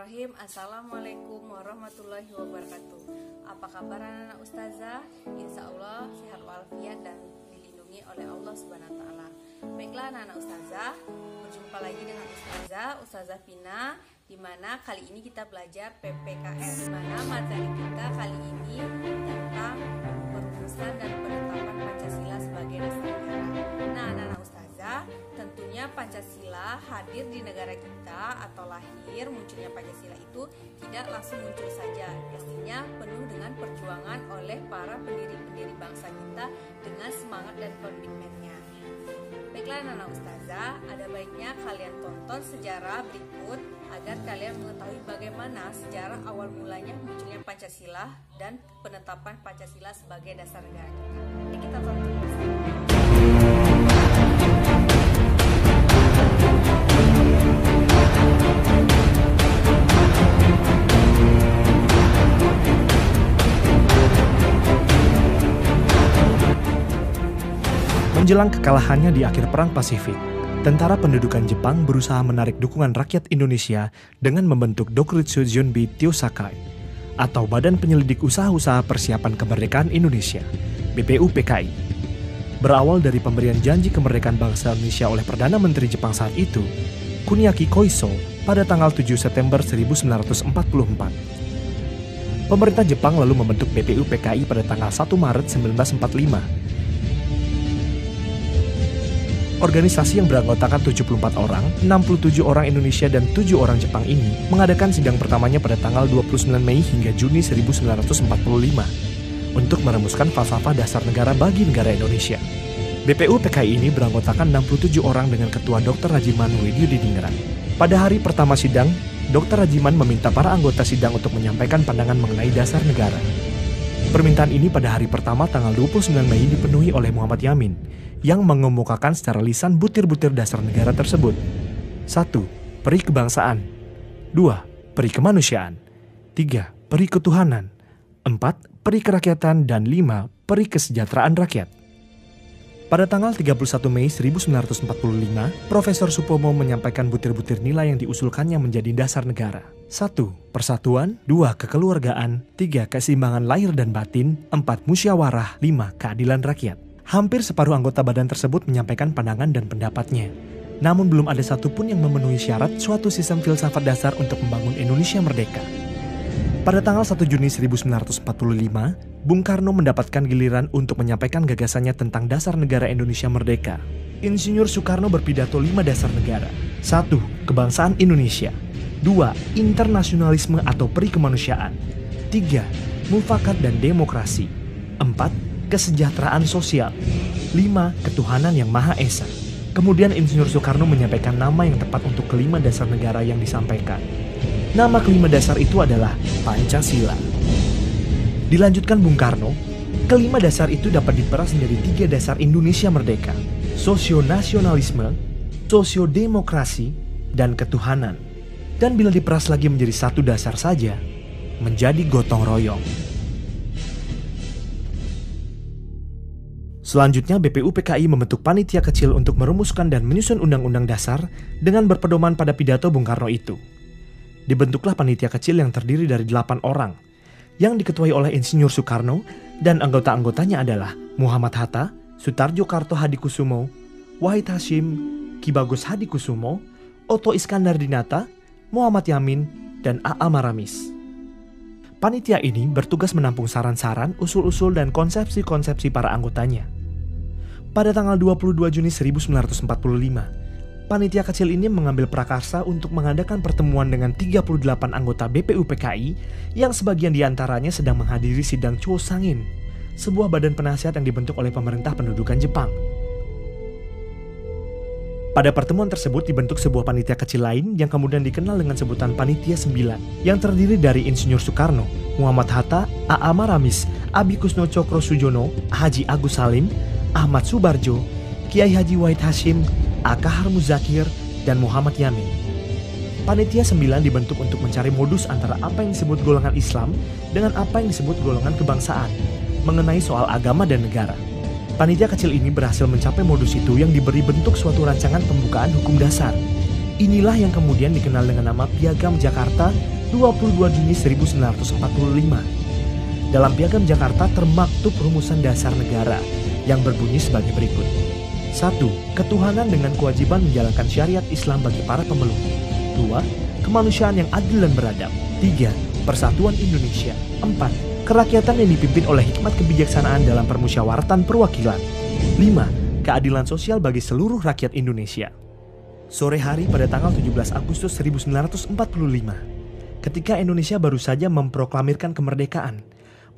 Bismillahirrahmanirrahim. Assalamualaikum warahmatullahi wabarakatuh. Apa kabar anak-anak ustazah? Insya Allah sehat walafiat dan dilindungi oleh Allah Subhanahu wa Ta'ala. Baiklah anak-anak ustazah, berjumpa lagi dengan Ustazah Vina, di mana kali ini kita belajar PPKN, di mana materi kita kali ini tentang perumusan dan penetapan Pancasila sebagai dasar negara. Nah, anak-anak ustazah, tentunya Pancasila hadir di negara kita atau lahir munculnya Pancasila itu tidak langsung muncul saja. Pastinya penuh dengan perjuangan oleh para pendiri-pendiri bangsa kita dengan semangat dan komitmennya. Baiklah anak-anak ustazah, ada baiknya kalian tonton sejarah berikut agar kalian mengetahui bagaimana sejarah awal mulanya munculnya Pancasila dan penetapan Pancasila sebagai dasar negara kita. Jadi kita tonton bersama. Menjelang kekalahannya di akhir Perang Pasifik, tentara pendudukan Jepang berusaha menarik dukungan rakyat Indonesia dengan membentuk Dokuritsu Junbi Tyosakai, atau Badan Penyelidik Usaha-Usaha Persiapan Kemerdekaan Indonesia, BPUPKI. Berawal dari pemberian janji kemerdekaan bangsa Indonesia oleh Perdana Menteri Jepang saat itu, Kuniaki Koiso, pada tanggal 7 September 1944. Pemerintah Jepang lalu membentuk BPUPKI pada tanggal 1 Maret 1945. Organisasi yang beranggotakan 74 orang, 67 orang Indonesia dan 7 orang Jepang ini mengadakan sidang pertamanya pada tanggal 29 Mei hingga Juni 1945 untuk merumuskan falsafah dasar negara bagi negara Indonesia. BPUPKI ini beranggotakan 67 orang dengan Ketua Dr. Rajiman Widyudiningrat. Pada hari pertama sidang, Dr. Rajiman meminta para anggota sidang untuk menyampaikan pandangan mengenai dasar negara. Permintaan ini pada hari pertama tanggal 29 Mei dipenuhi oleh Muhammad Yamin, yang mengemukakan secara lisan butir-butir dasar negara tersebut. 1. Peri kebangsaan. 2. Peri kemanusiaan. 3. Peri ketuhanan. 4. Peri kerakyatan. Dan 5. Peri kesejahteraan rakyat. Pada tanggal 31 Mei 1945, Profesor Supomo menyampaikan butir-butir nilai yang diusulkannya menjadi dasar negara. 1. Persatuan. 2. Kekeluargaan. 3. Keseimbangan lahir dan batin. 4. Musyawarah. 5. Keadilan rakyat. Hampir separuh anggota badan tersebut menyampaikan pandangan dan pendapatnya. Namun belum ada satupun yang memenuhi syarat suatu sistem filsafat dasar untuk membangun Indonesia merdeka. Pada tanggal 1 Juni 1945, Bung Karno mendapatkan giliran untuk menyampaikan gagasannya tentang dasar negara Indonesia merdeka. Insinyur Soekarno berpidato 5 dasar negara. 1. Kebangsaan Indonesia. 2. Internasionalisme atau peri kemanusiaan. 3. Mufakat dan demokrasi. 4. Kesejahteraan sosial. 5. Ketuhanan yang Maha Esa. Kemudian Insinyur Soekarno menyampaikan nama yang tepat untuk kelima dasar negara yang disampaikan. Nama kelima dasar itu adalah Pancasila. Dilanjutkan Bung Karno, kelima dasar itu dapat diperas menjadi 3 dasar Indonesia merdeka: sosionasionalisme, sosiodemokrasi, dan ketuhanan. Dan bila diperas lagi menjadi 1 dasar saja, menjadi gotong royong. Selanjutnya BPUPKI membentuk panitia kecil untuk merumuskan dan menyusun undang-undang dasar dengan berpedoman pada pidato Bung Karno itu. Dibentuklah panitia kecil yang terdiri dari 8 orang, yang diketuai oleh Insinyur Soekarno dan anggota-anggotanya adalah Muhammad Hatta, Sutarjo Karto Hadikusumo, Wahid Hasyim, Ki Bagus Hadikusumo, Otto Iskandar-Dinata, Muhammad Yamin, dan A.A. Maramis. Panitia ini bertugas menampung saran-saran, usul-usul, dan konsepsi-konsepsi para anggotanya. Pada tanggal 22 Juni 1945, panitia kecil ini mengambil prakarsa untuk mengadakan pertemuan dengan 38 anggota BPUPKI yang sebagian diantaranya sedang menghadiri sidang Chosangin, sebuah badan penasihat yang dibentuk oleh pemerintah pendudukan Jepang. Pada pertemuan tersebut dibentuk sebuah panitia kecil lain yang kemudian dikenal dengan sebutan Panitia 9, yang terdiri dari Insinyur Soekarno, Muhammad Hatta, A.A. Maramis, Abi Kusno Cokro Sujono, Haji Agus Salim, Ahmad Subarjo, Kiai Haji Wahid Hasyim, A.K. Muzakir, dan Muhammad Yamin. Panitia 9 dibentuk untuk mencari modus antara apa yang disebut golongan Islam dengan apa yang disebut golongan kebangsaan mengenai soal agama dan negara. Panitia kecil ini berhasil mencapai modus itu yang diberi bentuk suatu rancangan pembukaan hukum dasar. Inilah yang kemudian dikenal dengan nama Piagam Jakarta 22 Juni 1945. Dalam Piagam Jakarta termaktub rumusan dasar negara yang berbunyi sebagai berikut. 1. Ketuhanan dengan kewajiban menjalankan syariat Islam bagi para pemeluk. 2. Kemanusiaan yang adil dan beradab. 3. Persatuan Indonesia. 4. Kerakyatan yang dipimpin oleh hikmat kebijaksanaan dalam permusyawaratan perwakilan. 5. Keadilan sosial bagi seluruh rakyat Indonesia. Sore hari pada tanggal 17 Agustus 1945, ketika Indonesia baru saja memproklamirkan kemerdekaan,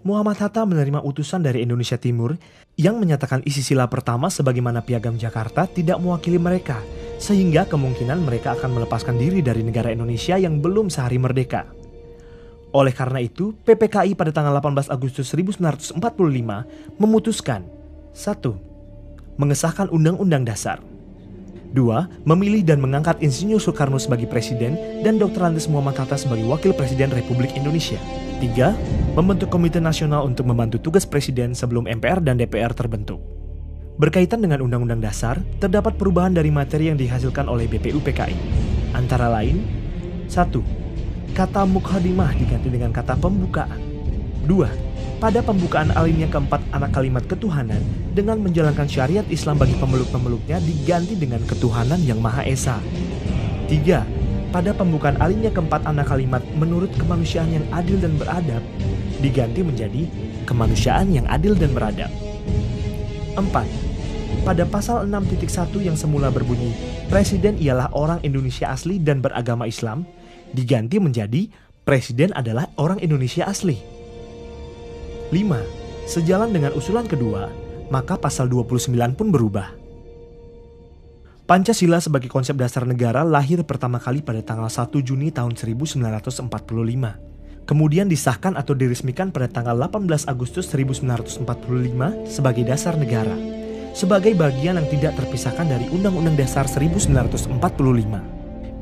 Muhammad Hatta menerima utusan dari Indonesia Timur yang menyatakan isi sila pertama sebagaimana Piagam Jakarta tidak mewakili mereka, sehingga kemungkinan mereka akan melepaskan diri dari negara Indonesia yang belum sehari merdeka. Oleh karena itu, PPKI pada tanggal 18 Agustus 1945 memutuskan 1. Mengesahkan Undang-Undang Dasar. 2. Memilih dan mengangkat Insinyur Soekarno sebagai Presiden dan Dr. Andes Muhammad Hatta sebagai Wakil Presiden Republik Indonesia. 3. Membentuk Komite Nasional untuk membantu tugas Presiden sebelum MPR dan DPR terbentuk. Berkaitan dengan Undang-Undang Dasar, terdapat perubahan dari materi yang dihasilkan oleh BPUPKI. Antara lain, 1. Kata mukhadimah diganti dengan kata pembukaan. 2. Pada pembukaan alinea keempat anak kalimat ketuhanan dengan menjalankan syariat Islam bagi pemeluk-pemeluknya diganti dengan ketuhanan yang Maha Esa. 3. Pada pembukaan alinea keempat anak kalimat menurut kemanusiaan yang adil dan beradab diganti menjadi kemanusiaan yang adil dan beradab. 4. Pada pasal 6.1 yang semula berbunyi Presiden ialah orang Indonesia asli dan beragama Islam diganti menjadi Presiden adalah orang Indonesia asli. 5. Sejalan dengan usulan kedua, maka pasal 29 pun berubah. Pancasila sebagai konsep dasar negara lahir pertama kali pada tanggal 1 Juni tahun 1945. Kemudian disahkan atau diresmikan pada tanggal 18 Agustus 1945 sebagai dasar negara, sebagai bagian yang tidak terpisahkan dari Undang-Undang Dasar 1945.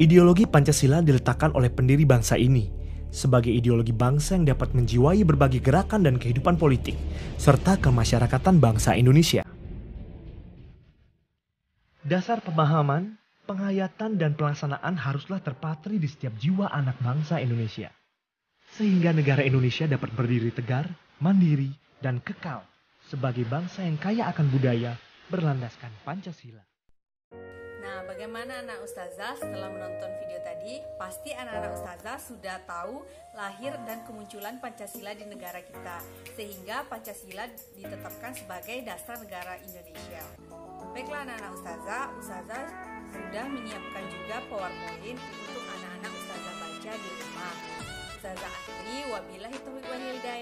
Ideologi Pancasila diletakkan oleh pendiri bangsa ini sebagai ideologi bangsa yang dapat menjiwai berbagai gerakan dan kehidupan politik, serta kemasyarakatan bangsa Indonesia. Dasar pemahaman, penghayatan, dan pelaksanaan haruslah terpatri di setiap jiwa anak bangsa Indonesia, sehingga negara Indonesia dapat berdiri tegar, mandiri, dan kekal sebagai bangsa yang kaya akan budaya berlandaskan Pancasila. Nah, bagaimana anak ustazah setelah menonton video tadi? Pasti anak-anak ustazah sudah tahu lahir dan kemunculan Pancasila di negara kita, sehingga Pancasila ditetapkan sebagai dasar negara Indonesia. Baiklah anak-anak ustazah sudah menyiapkan juga PowerPoint untuk anak-anak ustazah baca di rumah. Ustazah akhiri, wabillahi taufiq wal hidayah.